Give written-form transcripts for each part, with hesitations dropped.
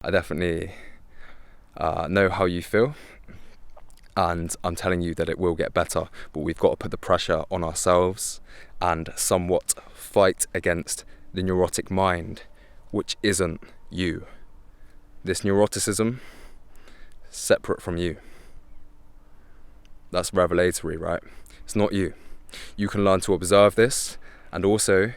I definitely know how you feel, and I'm telling you that it will get better, but we've got to put the pressure on ourselves and somewhat fight against the neurotic mind, which isn't you. This neuroticism, separate from you. That's revelatory, right? It's not you. You can learn to observe this and also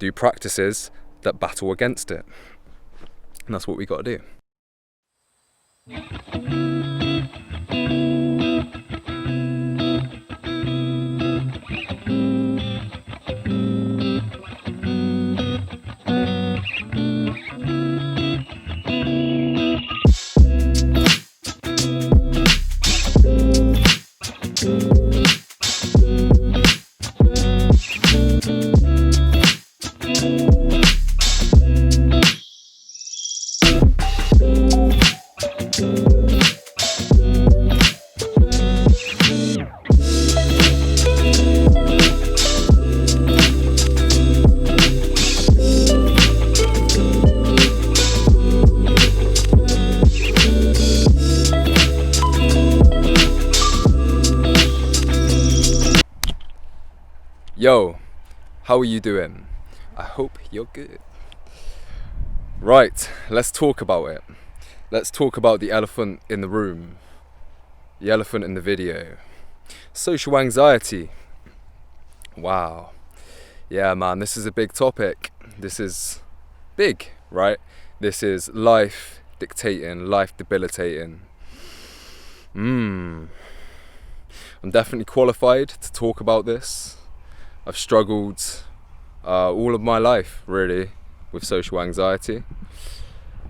do practices that battle against it. And that's what we got to do. Yo, how are you doing? I hope you're good. Right, let's talk about it. Let's talk about the elephant in the room, the elephant in the video. Social anxiety. Wow. Yeah, man, this is a big topic. This is big, right? This is life dictating, life debilitating. I'm definitely qualified to talk about this. I've struggled all of my life, really, with social anxiety.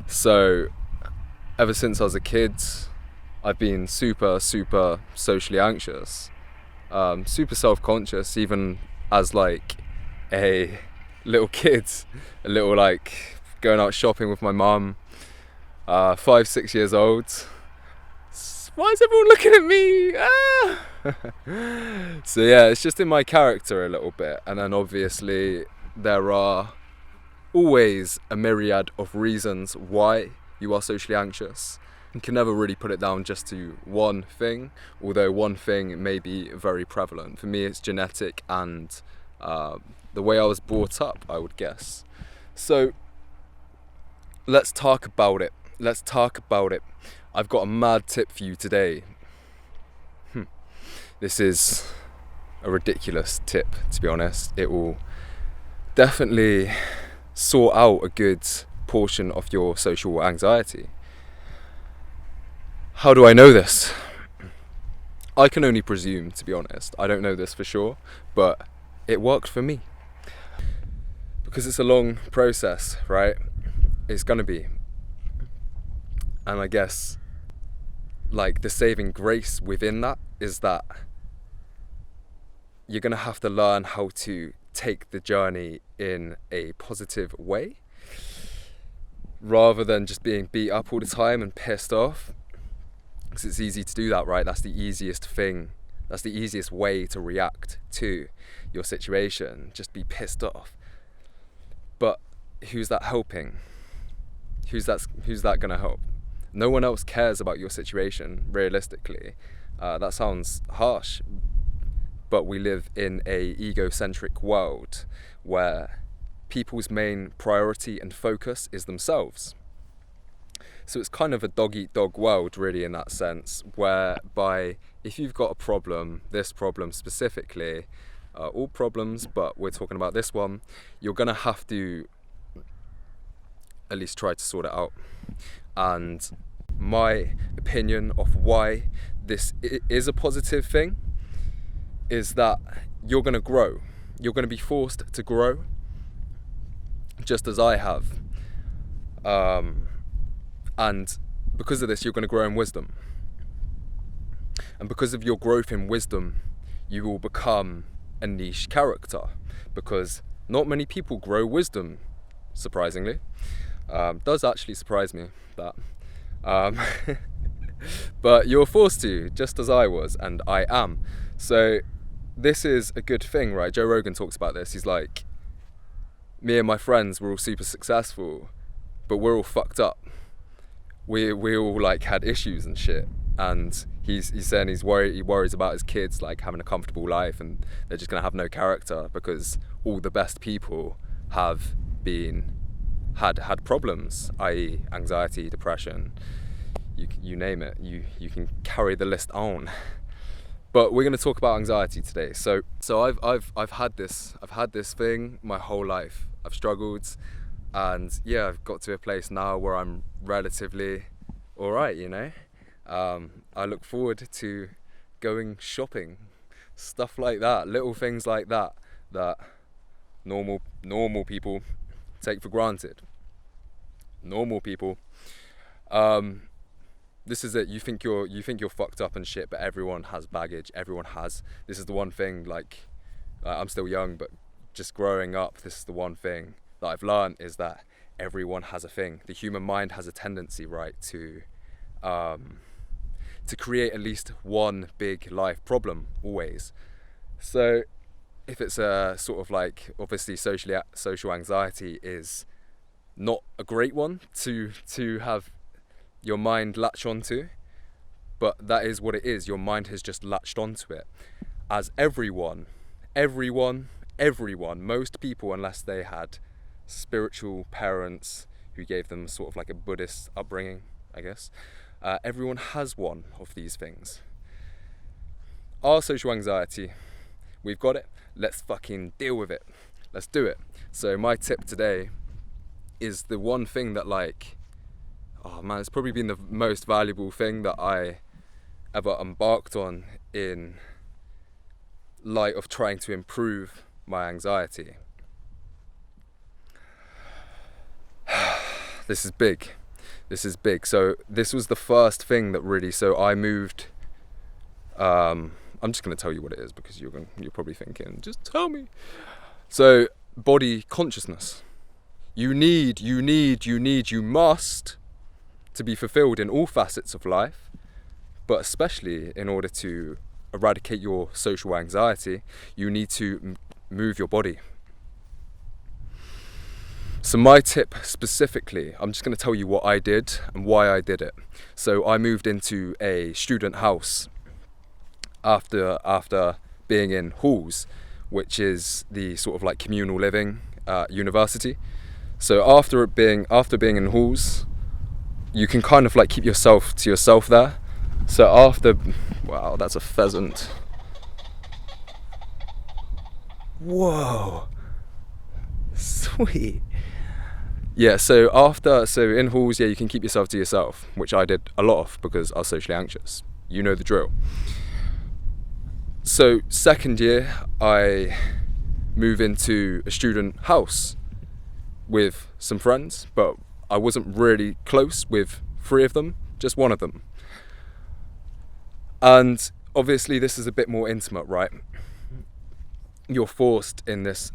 So, ever since I was a kid, I've been super socially anxious. Super self-conscious, even as like a little kid. A little like going out shopping with my mum, 5-6 years old. Why is everyone looking at me? So yeah, it's just in my character a little bit. And then obviously there are always a myriad of reasons why you are socially anxious. You can never really put it down just to one thing, although one thing may be very prevalent. For me, it's genetic and the way I was brought up, I would guess. So let's talk about it. I've got a mad tip for you today. This is a ridiculous tip, to be honest. It will definitely sort out a good portion of your social anxiety. How do I know this? I can only presume, to be honest. I don't know this for sure, but it worked for me. Because it's a long process, right? It's gonna be. And I guess like the saving grace within that is that you're gonna have to learn how to take the journey in a positive way rather than just being beat up all the time and pissed off, because it's easy to do that, right? That's the easiest thing, that's the easiest way to react to your situation, just be pissed off. But who's that helping? Who's that gonna help? No one else cares about your situation, realistically. That sounds harsh, but we live in a egocentric world where people's main priority and focus is themselves. So it's kind of a dog-eat-dog world, really, in that sense, whereby if you've got a problem, this problem specifically, all problems, but we're talking about this one, you're gonna have to at least try to sort it out. And my opinion of why this is a positive thing is that you're going to grow. You're going to be forced to grow, just as I have. And because of this, you're going to grow in wisdom. And because of your growth in wisdom, you will become a niche character, because not many people grow wisdom, surprisingly. Does actually surprise me, that. But you're forced to, just as I was, and I am. So this is a good thing, right? Joe Rogan talks about this. He's like, me and my friends, we're all super successful, but we're all fucked up. we all like had issues and shit, and he's saying he worries about his kids like having a comfortable life, and they're just gonna have no character because all the best people have had problems, i.e. anxiety, depression, you name it, you can carry the list on. But we're going to talk about anxiety today. So I've had this thing my whole life. I've struggled, and yeah, I've got to a place now where I'm relatively all right, you know. I look forward to going shopping, stuff like that, little things like that normal people take for granted. Normal people. This is it. You think you're fucked up and shit, but everyone has baggage. Everyone has. This is the one thing. Like, I'm still young, but just growing up, this is the one thing that I've learned, is that everyone has a thing. The human mind has a tendency, right, to create at least one big life problem always. So, if it's a sort of like, obviously social anxiety is not a great one to have your mind latch onto, but that is what it is. Your mind has just latched onto it. As everyone, most people, unless they had spiritual parents who gave them sort of like a Buddhist upbringing, I guess, everyone has one of these things. Our social anxiety, we've got it, let's fucking deal with it. Let's do it. So my tip today is the one thing that, like, oh man, it's probably been the most valuable thing that I ever embarked on in light of trying to improve my anxiety. This is big. So this was the first thing that really, so I moved, I'm just going to tell you what it is, because you're probably thinking, just tell me. So body consciousness. You must, to be fulfilled in all facets of life, but especially in order to eradicate your social anxiety, you need to move your body. So my tip specifically, I'm just going to tell you what I did and why I did it. So I moved into a student house after being in halls, which is the sort of like communal living university. So after being in halls, you can kind of like keep yourself to yourself there. So wow, that's a pheasant. Whoa, sweet. Yeah, so in halls, yeah, you can keep yourself to yourself, which I did a lot of because I was socially anxious. You know the drill. So second year, I move into a student house with some friends, but I wasn't really close with 3 of them, just 1 of them. And obviously this is a bit more intimate, right? You're forced in this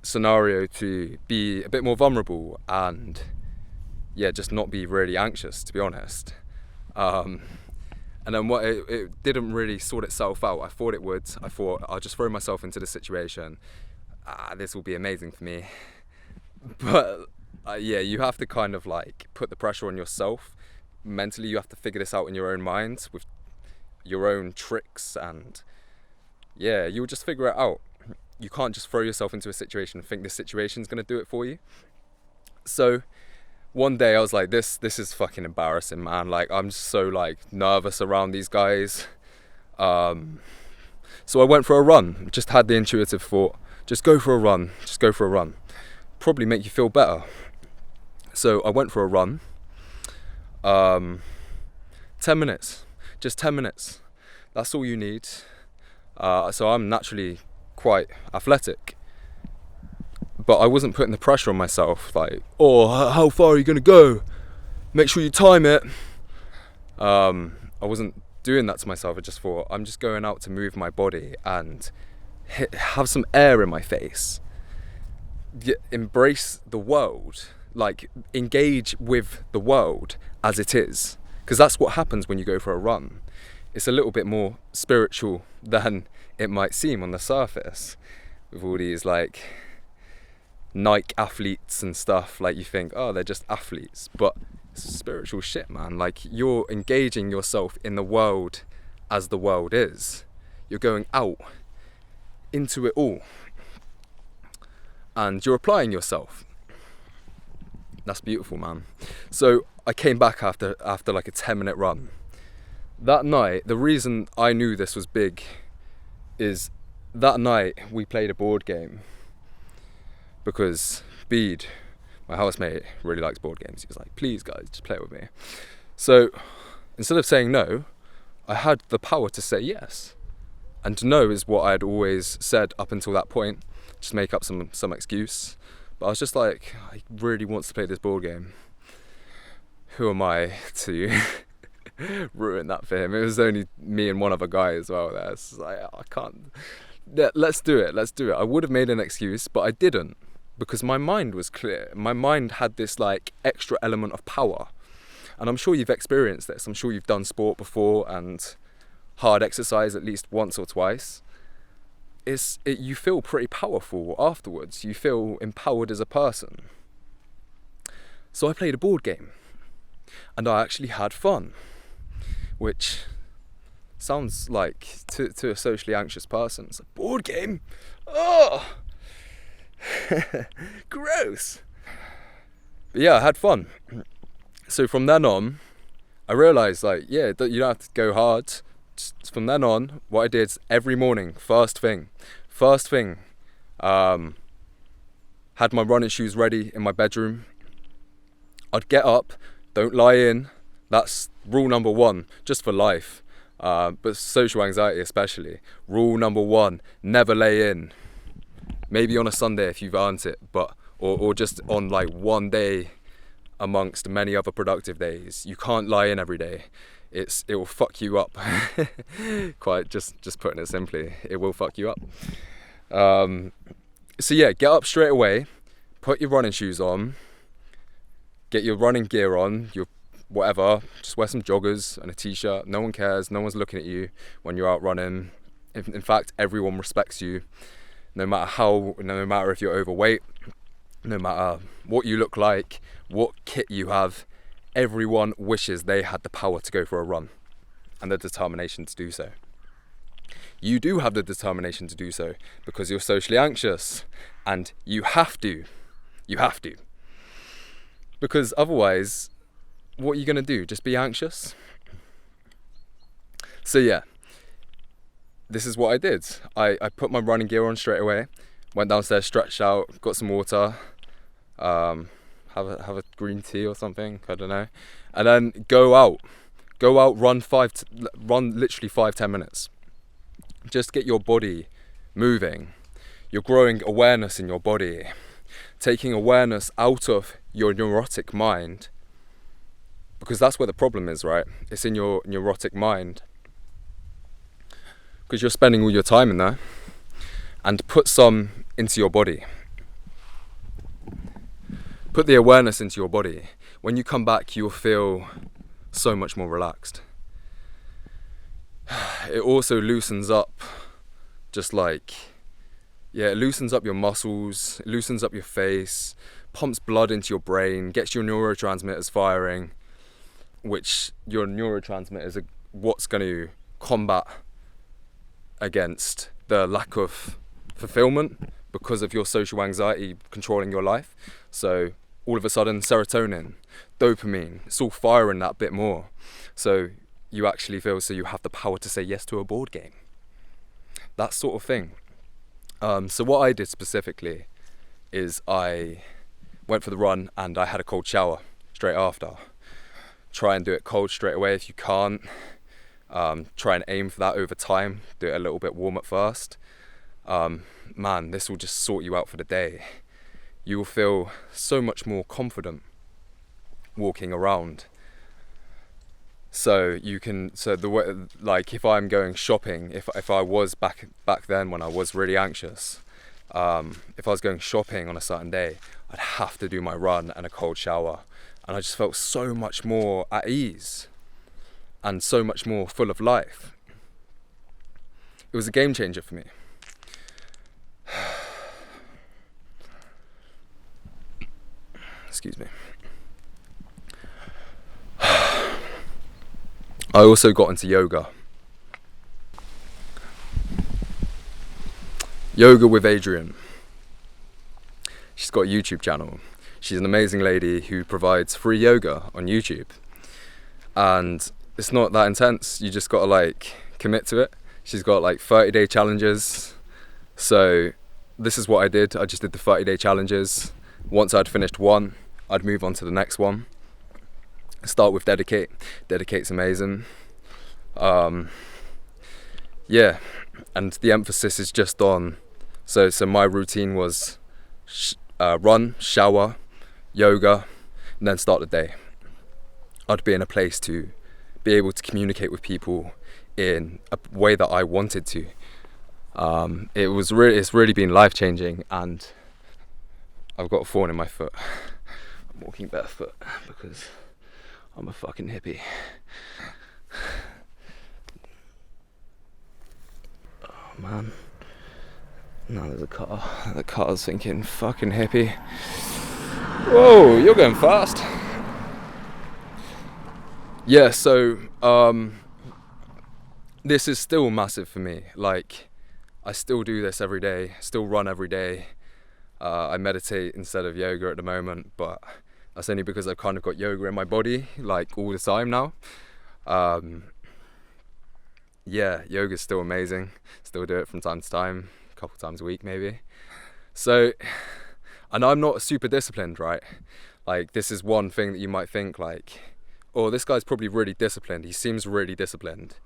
scenario to be a bit more vulnerable and, yeah, just not be really anxious, to be honest. And then it didn't really sort itself out. I thought it would. I thought I'll just throw myself into the situation. This will be amazing for me. But yeah, you have to kind of like put the pressure on yourself. Mentally, you have to figure this out in your own mind with your own tricks, and yeah, you'll just figure it out. You can't just throw yourself into a situation and think this situation's gonna do it for you. So one day I was like, this is fucking embarrassing, man. Like, I'm just so like nervous around these guys. So I went for a run. Just had the intuitive thought, just go for a run. Probably make you feel better. So I went for a run. 10 minutes. Just 10 minutes. That's all you need. So I'm naturally quite athletic. But I wasn't putting the pressure on myself, like, oh, how far are you going to go? Make sure you time it. I wasn't doing that to myself. I just thought, I'm just going out to move my body and have some air in my face. Embrace the world, like engage with the world as it is. Because that's what happens when you go for a run. It's a little bit more spiritual than it might seem on the surface. With all these like Nike athletes and stuff, like you think, oh, they're just athletes. But spiritual shit, man. Like, you're engaging yourself in the world as the world is. You're going out into it all, and you're applying yourself. That's beautiful, man. So I came back after like a 10-minute run. That night, the reason I knew this was big is that night we played a board game, because Bede, my housemate, really likes board games. He was like, please guys, just play it with me. So instead of saying no, I had the power to say yes. And no is what I had always said up until that point, just make up some excuse. But I was just like, I really want to play this board game. Who am I to ruin that for him? It was only me and one other guy as well there. So like, I can't. Yeah, let's do it. I would have made an excuse, but I didn't, because my mind was clear. My mind had this like extra element of power. And I'm sure you've experienced this. I'm sure you've done sport before and hard exercise at least once or twice. You feel pretty powerful afterwards. You feel empowered as a person. So I played a board game, and I actually had fun, which sounds like, to a socially anxious person, it's a board game? Oh! Gross! But yeah, I had fun. So from then on, I realised, like, yeah, you don't have to go hard. Just from then on, what I did every morning, first thing, had my running shoes ready in my bedroom. I'd get up, don't lie in. That's rule number 1, just for life. But social anxiety especially. Rule number 1, never lay in. Maybe on a Sunday if you've earned it, but or just on like one day amongst many other productive days. You can't lie in every day. It will fuck you up. Quite just putting it simply, it will fuck you up. So yeah, get up straight away, put your running shoes on, get your running gear on, your whatever, just wear some joggers and a t-shirt. No one cares, no one's looking at you when you're out running. In fact, everyone respects you, no matter if you're overweight, no matter what you look like, what kit you have. Everyone wishes they had the power to go for a run and the determination to do so. You do have the determination to do so because you're socially anxious, and you have to. Because otherwise, what are you going to do? Just be anxious? So yeah, this is what I did. I put my running gear on straight away, went downstairs, stretched out, got some water, have a green tea or something, I don't know, and then go out, run literally 5-10 minutes. Just get your body moving. You're growing awareness in your body, taking awareness out of your neurotic mind, because that's where the problem is, right? It's in your neurotic mind, because you're spending all your time in there. And put some into your body. Put the awareness into your body. When you come back, you'll feel so much more relaxed. It also loosens up, it loosens up your muscles, it loosens up your face, pumps blood into your brain, gets your neurotransmitters firing, which your neurotransmitters are what's going to combat against the lack of fulfillment because of your social anxiety controlling your life. So all of a sudden, serotonin, dopamine, it's all firing that bit more. So you actually feel so you have the power to say yes to a board game. That sort of thing. So what I did specifically is I went for the run and I had a cold shower straight after. Try and do it cold straight away if you can't. Try and aim for that over time. Do it a little bit warm at first. Man, this will just sort you out for the day. You will feel so much more confident walking around. So the way, like if I'm going shopping, if I was back then when I was really anxious, if I was going shopping on a certain day, I'd have to do my run and a cold shower, and I just felt so much more at ease and so much more full of life. It was a game changer for me. Excuse me. I also got into yoga. Yoga with Adrian. She's got a YouTube channel. She's an amazing lady who provides free yoga on YouTube. And it's not that intense, you just gotta like commit to it. She's got like 30-day challenges. So this is what I did. I just did the 30-day challenges. Once I'd finished one, I'd move on to the next one. Start with Dedicate. Dedicate's amazing. Yeah, and the emphasis is just on, so my routine was run, shower, yoga, and then start the day. I'd be in a place to be able to communicate with people in a way that I wanted to. It's really been life-changing, and I've got a thorn in my foot. I'm walking barefoot because I'm a fucking hippie. Oh man. Now there's a car. The car's thinking, fucking hippie. Whoa, you're going fast. Yeah, so this is still massive for me. Like, I still do this every day, still run every day. I meditate instead of yoga at the moment, but that's only because I've kind of got yoga in my body, like, all the time now. Yeah, yoga's still amazing. Still do it from time to time, a couple times a week maybe. So, and I'm not super disciplined, right? Like, this is one thing that you might think like, oh, this guy's probably really disciplined. He seems really disciplined.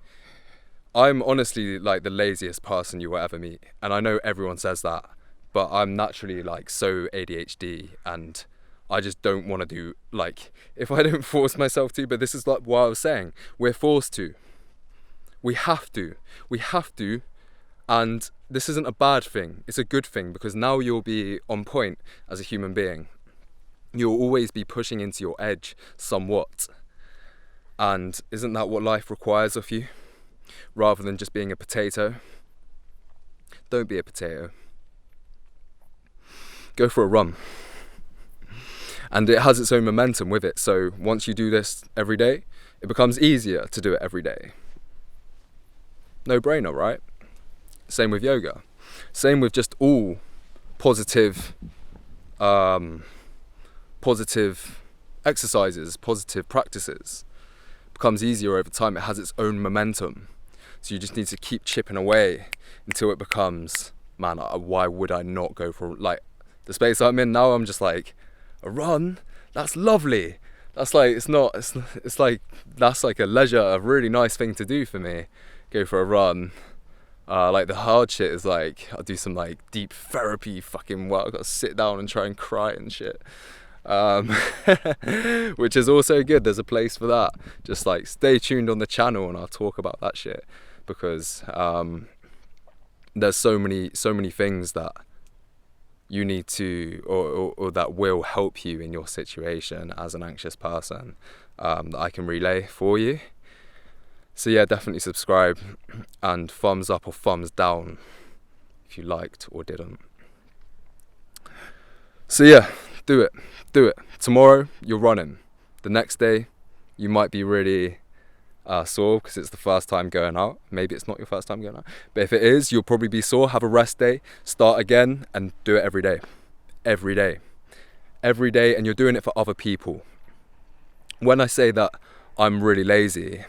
I'm honestly like the laziest person you will ever meet. And I know everyone says that, but I'm naturally like so ADHD, and I just don't want to do, like, if I don't force myself to, but this is like what I was saying, we're forced to. We have to, and this isn't a bad thing, it's a good thing, because now you'll be on point as a human being. You'll always be pushing into your edge somewhat, and isn't that what life requires of you? Rather than just being a potato. Don't be a potato. Go for a run. And it has its own momentum with it, so once you do this every day, it becomes easier to do it every day. No brainer, right? Same with yoga. Same with just all positive exercises, positive practices. It becomes easier over time. It has its own momentum. So you just need to keep chipping away until it becomes, man, why would I not go for, like, the space I'm in now, I'm just like, a run? That's lovely. That's like, it's like, that's like a leisure, a really nice thing to do for me. Go for a run. Like, the hard shit is like, I'll do some like deep therapy fucking work. I've got to sit down and try and cry and shit. Which is also good. There's a place for that. Just like stay tuned on the channel and I'll talk about that shit, because there's so many things that you need to, or that will help you in your situation as an anxious person, that I can relay for you. So yeah, definitely subscribe, and thumbs up or thumbs down if you liked or didn't. So yeah, do it. Tomorrow you're running. The next day you might be really sore because it's the first time going out. Maybe it's not your first time going out, but if it is, you'll probably be sore. Have a rest day, start again, and do it every day. And you're doing it for other people. When I say that I'm really lazy,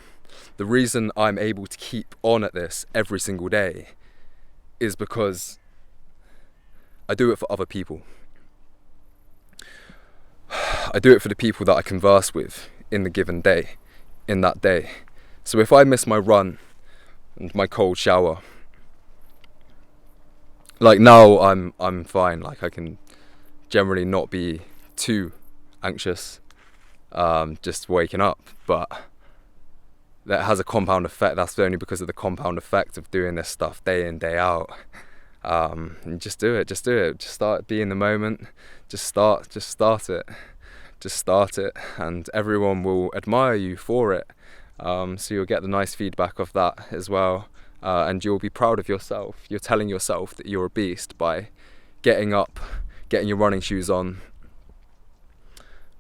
the reason I'm able to keep on at this every single day is because I do it for other people. I do it for the people that I converse with in the given day, in that day. So if I miss my run and my cold shower, like now I'm fine. Like, I can generally not be too anxious, just waking up, but that has a compound effect. That's only because of the compound effect of doing this stuff day in, day out. And just do it. Just start, be in the moment. Just start it, and everyone will admire you for it. So you'll get the nice feedback of that as well, and you'll be proud of yourself. You're telling yourself that you're a beast by getting up, getting your running shoes on,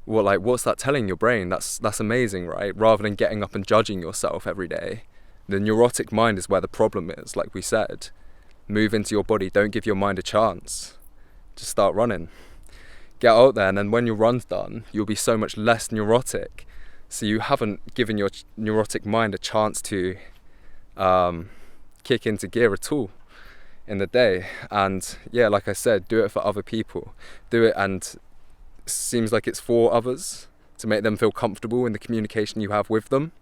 what's that telling your brain? That's amazing, right? Rather than getting up and judging yourself every day. The neurotic mind is where the problem is, like we said. Move into your body, don't give your mind a chance. Just start running. Get out there, and then when your run's done, you'll be so much less neurotic. So you haven't given your neurotic mind a chance to kick into gear at all in the day. And yeah, like I said, do it for other people. Do it, and seems like it's for others, to make them feel comfortable in the communication you have with them.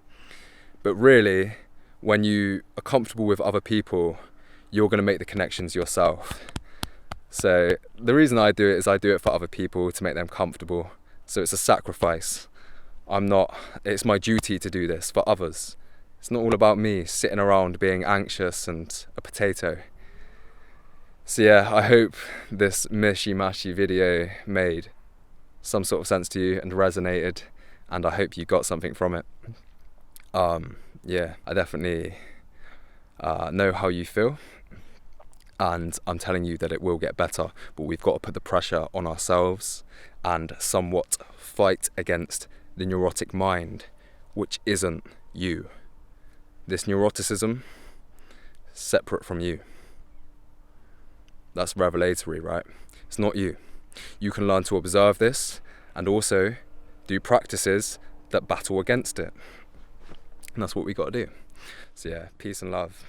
But really, when you are comfortable with other people, you're going to make the connections yourself. So the reason I do it is I do it for other people, to make them comfortable. So it's a sacrifice. It's my duty to do this for others. It's not all about me sitting around being anxious and a potato. So yeah, I hope this mishy-mashy video made some sort of sense to you and resonated, and I hope you got something from it. Yeah, I definitely know how you feel, and I'm telling you that it will get better, but we've got to put the pressure on ourselves and somewhat fight against the neurotic mind, which isn't you. This neuroticism, separate from you. That's revelatory, right? It's not you. You can learn to observe this and also do practices that battle against it. And that's what we got to do. So yeah, peace and love.